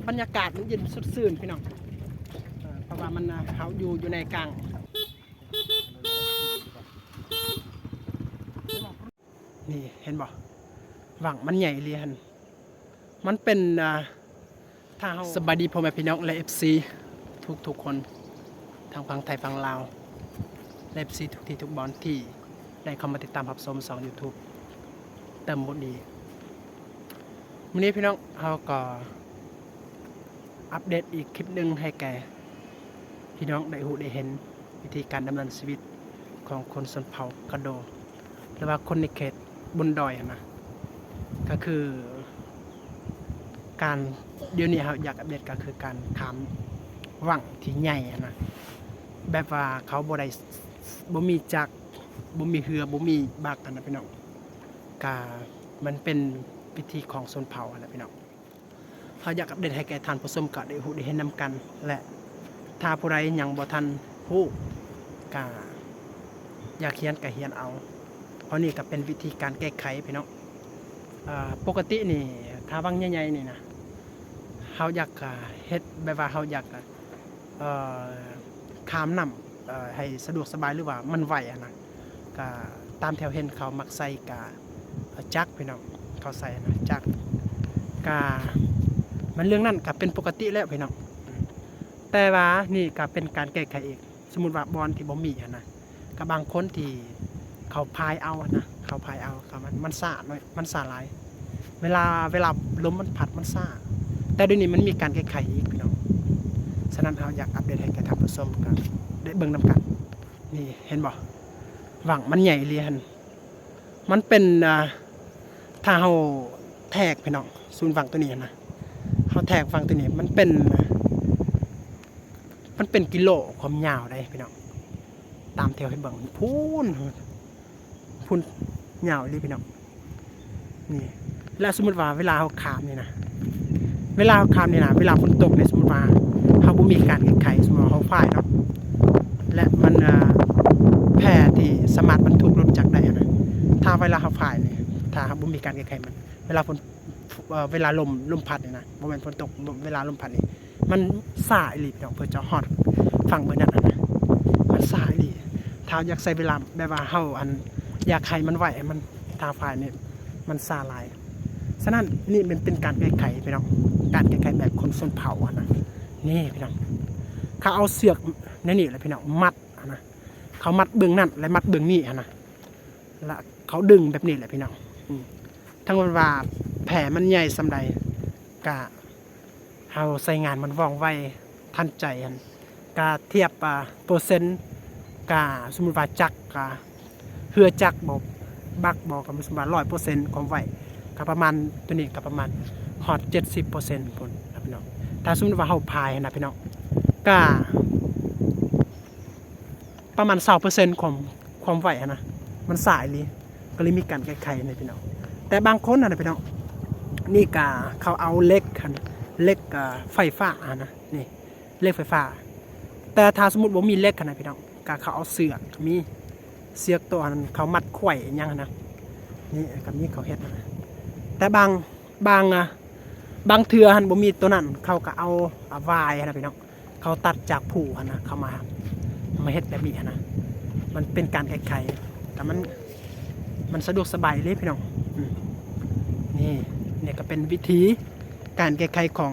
บรรยากาศมันเย็นสดชื่นพี่น้องเพราะว่ามันเขาอยู่ในกลางนี่เห็นบ่หวังมันใหญ่เรียนมันเป็นทางสบายดีพ่อแม่พี่น้องและ FC ทุกคนทางฝั่งไทยฝั่งลาวและ FC ทุกที่ทุกบอลที่ได้เข้ามาติดตามรับชม2 YouTube เติมบทดีวันนี้พี่น้องเราก็อัปเดตอีกคลิปหนึ่งให้แก่พี่น้องได้หูได้เห็นวิธีการดำเนินชีวิตของคนชนเผ่ากะโดหรือว่าคนในเขตบนดอยนะก็คือการเดี๋ยวนี้เราอยากอัปเดตก็คือการขามวังที่ใหญ่นะแบบว่าเขาบ่ได้บ่มีจักรบ่มีเรือบ่มีบักนะพี่น้องก็มันเป็นพิธีของชนเผ่านะพี่น้องเขาอยากอัปเดตให้แก่ท่านผู้ชมก็ได้หูได้เห็นนำกันและถ้าผู้ใดยังบ่ทันฮู้ก็อยากเขียนก็เขียนเอาเพราะนี่ก็เป็นวิธีการแก้ไขพี่น้องปกตินี่ถ้าวังใหญ่ๆนี่นะเขาอยากเฮ็ดแบบว่าเขาอยากข้ามน้ำให้สะดวกสบายหรือว่ามันไหวนะก็ตามแถวเห็นเขามักใส่กะจักพี่น้องเขาใส่นะจักกะมันเรื่องนั้นก็เป็นปกติแล้วพี่น้องแต่ว่านี่ก็เป็นการแก้ไขเองสมมุติว่าบอลที่บ่มีนะกับบางคนที่เขาพายเอานะเขาพายเอามันซ่าหน่อยมันซ่าหลายเวลาลมมันพัดมันซ่าแต่เดี๋ยวนี้มันมีการแก้ไขอีกพี่น้องฉะนั้นเราอยากอัปเดตให้กับท่านผู้ชมกันได้เบิ่งนำกันนี่เห็นบ่หวังมันใหญ่เรียนมันเป็นถ้าเราแทกพี่น้องศูนย์หวังตัวนี้นะเราแทกฟังตัวนี้มันเป็นกิโลความยาวได้พี่น้องตามแถวให้เบิ่งพูนยาวเลยพี่น้องนี่แล้วสมมติว่าเวลาเราขามนี่นะเวลาฝนตกเนี่ยสมมติว่าเขาบ่มีการแก้ไขสมมติว่าเขาฝ่ายเนาะและมันแพร่ที่สามารถบรรทุกรถจักรได้นะถ้าเวลาเขาฝ่ายเนี่ยถ้าเขาบ่มีการแก้ไขมันเวลาลมพัดเนี่ยนะบ่แม่นฝนตกเวลาลมพัดนี่มันซ่าอีหลีพี่น้องเพื่อจะฮอดฝั่งเบิ่งนั้นนะมันซ่าอีหลีถ้าอยากใส่เวลาแบบว่าเฮาอยากให้มันไหวมันทางฝ่ายนี่มันซ่าหลายฉะนั้นนี่มันเป็นการแก้ไขพี่น้องการแก้ไขแบบคนชนเผ่านะนี่พี่น้องเขาเอาเสือกนี่แหละพี่น้องมัดนะเขามัดเบื้องนั่นและมัดเบื้องนี่นะแล้วเขาดึงแบบนี้แหละพี่น้องทั้งว่าแผลมันใหญ่สำใดกะเขาใส่งานมันว่องไวทันใจกะเทียบเปอร์เซ็นต์กะสมมติว่าจักเฮือจักบอกบักบอกกับสมมติว่า100%ความไวก็ประมาณตัวนี้ก็ประมาณฮอต70%พุ่นนะพี่น้องถ้าสมมติว่าเขาพายนะพี่น้องก็ประมาณ20%ความไวนะมันสายเลยก็เลยมีการแก้ไขในพี่น้องแต่บางคนนะพี่น้องนี่ก็เขาเอาเหล็กไฟฟ้านะนี่เหล็กไฟฟ้าแต่ถ้าสมมติว่ามีเหล็กนะพี่น้องก็เขาเอาเสือกมีเสือกตัวนั้นเขามัดไขว่ยังนะนี่กับนี้เขาเฮ็ดนะแต่บางเทือหันบ่มีตัวนั้นเขาก็เอาวายนะพี่น้องเขาตัดจากผู้นะเขามาเฮ็ดแบบนี้นะมันเป็นการแก้ไขแต่มันสะดวกสบายเลยพี่น้องนี่ก็เป็นวิธีการแก้ไขของ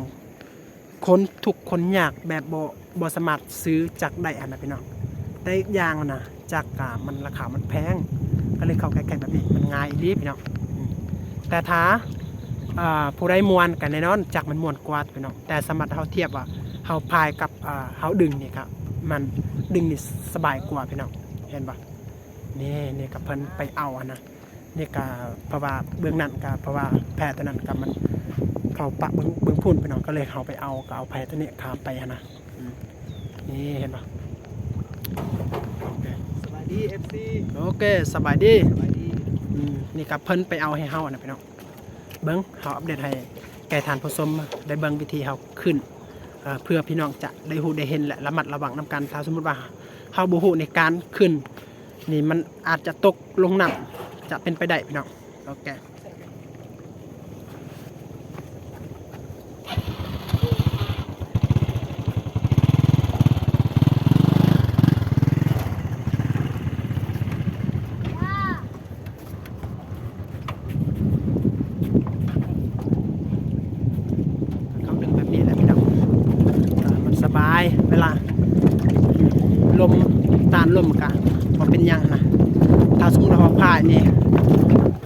คนทุกคนยากแบบบ่สามารถซื้อจากได้นะพี่น้องแต่อีกอย่างนะจากมันราคามันแพงก็เลยเขาแก้ไขแบบนี้มันง่ายดีพี่น้องแต่ถ้าผู้ใดมวนกันแน่นอนจักมันมวนกว่าพี่น้องแต่สมรรถเขาเทียบว่าเขาพายกับเขาดึงนี่ครับมันดึงนี่สบายกว่าพี่น้องเห็นปะนี่กับเพิ่นไปเอานะนี่ก็เพราะว่าเบื้องนั้นก็เพราะว่าแพรตัวนั้นกับมันเขาปะเบื้องพุ่นพี่น้องก็เลยเขาไปเอาก็เอาแพรตัวนี้ข้ามไปนะนี่เห็นปะสบายดี FC โอเคสบายดีนี่กับเพิ่นไปเอาให้เฮานะพี่น้องเบิ้งเขาอัปเดตให้แก่ทานผู้ชมได้เบิ้งวิธีเขาขึ้นเพื่อพี่น้องจะได้หูได้เห็นและระมัดระวังนำกันถ้าสมมติว่าเขาบูหูในการขึ้นนี่มันอาจจะตกลงน้ำจะเป็นไปได้พี่น้องโอเค ลมต้านลมกะบ่เป็นหยังนะถ้าสมมุติว่าพายนี่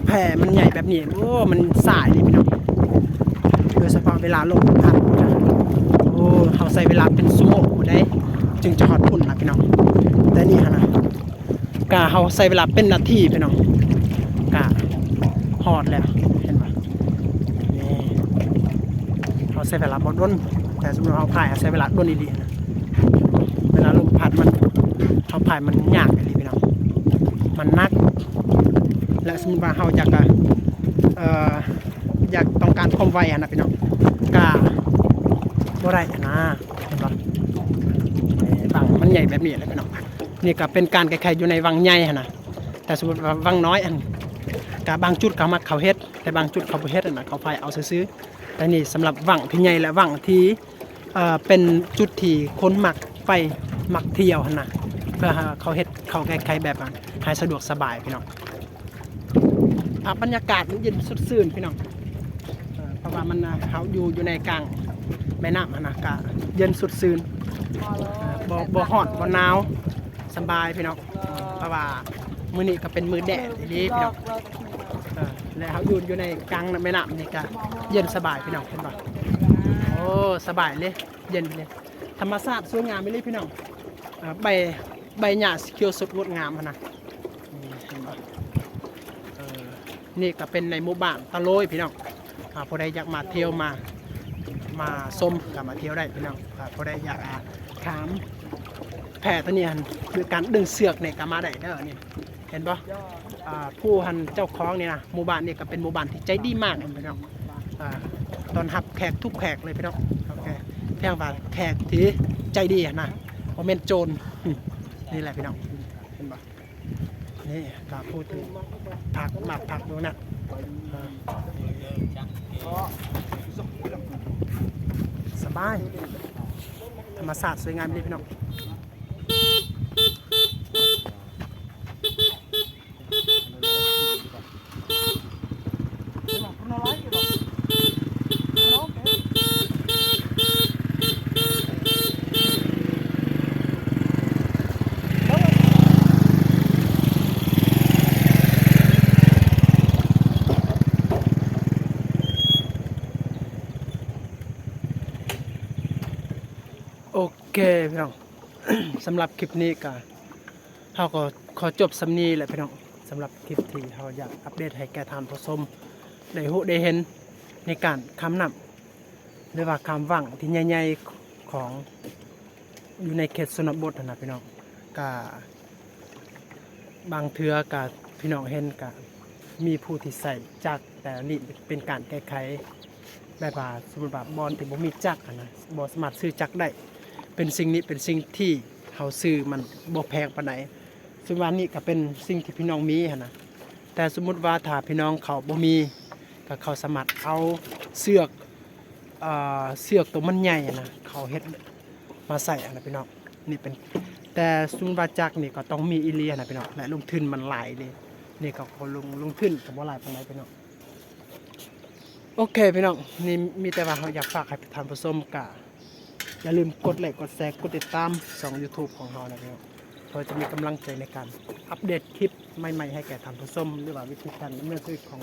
แผ่มันใหญ่แบบนี้โอ้มันสายนี่พี่น้องโดยเฉพาะเวลาลมพัดนะโอ้เฮาใช้เวลาเป็นชั่วโมงได้จึงจะฮอดพุ่นนะพี่น้องแต่นี่ฮะนะกะเฮาใช้เวลาเป็นนาทีพี่น้องกะฮอดแล้วเห็นบ่นี่เฮาใช้เวลาบ่ดนแต่สมมุติเฮาพายใช้เวลาดนอีหลีนะเวลาลมพัดมันเฮาพายมันยากอีหลีพี่น้องมันหนักและสมมุติว่าเฮาอยากอยากต้องการความไวนะพี่น้องกะบ่ได้นะเห็นบ่วังมันใหญ่แบบนี้เลยพี่น้องนี่ก็เป็นการแก้ไขอยู่ในวังใหญ่นะแต่สมมุติว่าวังน้อยอันกะบางจุดเขามักเขาเฮ็ดแต่บางจุดเขาบ่เฮ็ดนะเขาพายเอาซื่อๆแต่นี่สำหรับวังที่ใหญ่และวังที่เป็นจุดที่คนมักไปมักเที่ยวหั่นน่ะเพื่อเขาเฮ็ดเขาแก้ไขแบบนั้นให้สะดวกสบายพี่น้องบรรยากาศมันเย็นสดชื่นพี่น้องเพราะว่ามันเขาอยู่ในกลางแม่น้ำนะกะเย็นสดชื่นบ่ฮ้อนบ่หนาวสบายพี่น้องเพราะว่ามื้อนี้ก็เป็นมื้อแดดดีพี่น้องแล้วเขาอยู่ในกลางแม่น้ำนี่ก็เย็นสบายพี่น้องเห็นป่ะโอ้สบายเลยเย็นเลยธรรมชาติสวยงามไปเลยพี่น้องใบหญ้าเขียวสดงดงามนะเห็นป่ะนี่ก็เป็นในหมู่บ้านตะโลยพี่น้องผู้ใดอยากมาเที่ยวมาชมก็มาเที่ยวได้พี่น้องผู้ใดอยากถามแพทย์ตัวนี้คือการดึงเสือกเนี่ยก็มาได้เด้อนี่เห็นป่ะผู้เจ้าของนี่นะหมู่บ้านนี่ก็เป็นหมู่บ้านที่ใจดีมากพี่น้องตอนรับแขกทุกแขกเลยพี่น้องโอเคเพียงว่าแขกที่ใจดีนะโมเมนต์โจรนี่แหละพี่น้องเห็นป่ะนี่ก็พูดถึงผักดูนะสบายธรรมศาสตร์สวยงามดีพี่น้องโอเคพี่น้อง สำหรับคลิปนี้ก็เราก็ขอจบสำนีแหละพี่น้องสำหรับคลิปที่เราอยากอัปเดตให้แก่ทานผู้ชมได้เห็นในการคำนำหรือว่าคำวังที่ใหญ่ๆของอยู่ในเขตชนบทนะพี่น้องก็บางเทื่อก็พี่น้องเห็นก็มีผู้ที่ใส่จักรแต่นี่เป็นการแก้ไขแบบว่าสมมติว่าบอลที่บ่มีจักรนะบ่สามารถซื้อจักรได้เป็นสิ่งนี้เป็นสิ่งที่เขาซื้อมันบ่แพงปานใดซึ่งว่านี่ก็เป็นสิ่งที่พี่น้องมีนะแต่สมมุติว่าถ้าพี่น้องเขาบ่มีก็เขาสามารถเอาเสือกตัวมันใหญ่นะเขาเฮ็ดมาใส่นะพี่น้องนี่เป็นแต่สมมุติว่าจักรนี่ก็ต้องมีอีเลียนะพี่น้องและลงทุนมันหลายเลยนี่ก็ลงทุนก็บ่หลายปานใดพี่น้องโอเคพี่น้องนี่มีแต่ว่าเราอยากฝากให้ทานผู้ชมกะอย่าลืมกดไลค์กดแชร์กดติดตามช่อง YouTube ของเรานะพี่น้องเพื่อจะมีกำลังใจในการอัปเดตคลิปใหม่ๆให้แก่ทานผู้ชมหรือว่าวิธีการดำเนินชีวิตของ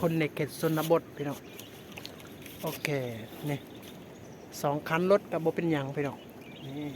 คนในเขตชนบทพี่น้องโอเคนี่2 คันรถกับบ่เป็นหยังพี่น้องนี่